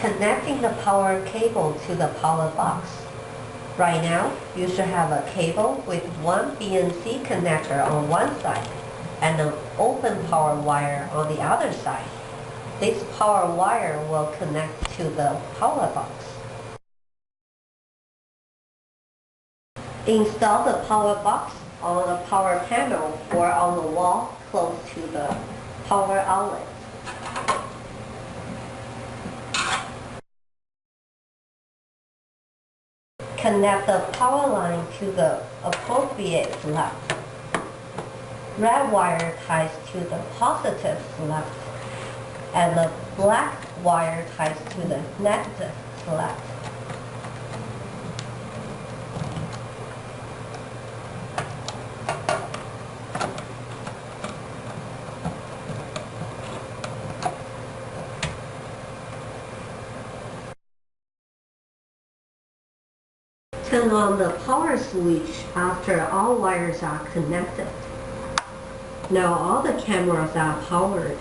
Connecting the power cable to the power box. Right now, you should have a cable with one BNC connector on one side and an open power wire on the other side. This power wire will connect to the power box. Install the power box on a power panel or on the wall close to the power outlet. Connect the power line to the appropriate slot. Red wire ties to the positive slot, and the black wire ties to the negative slot. Turn on the power switch after all wires are connected. Now all the cameras are powered.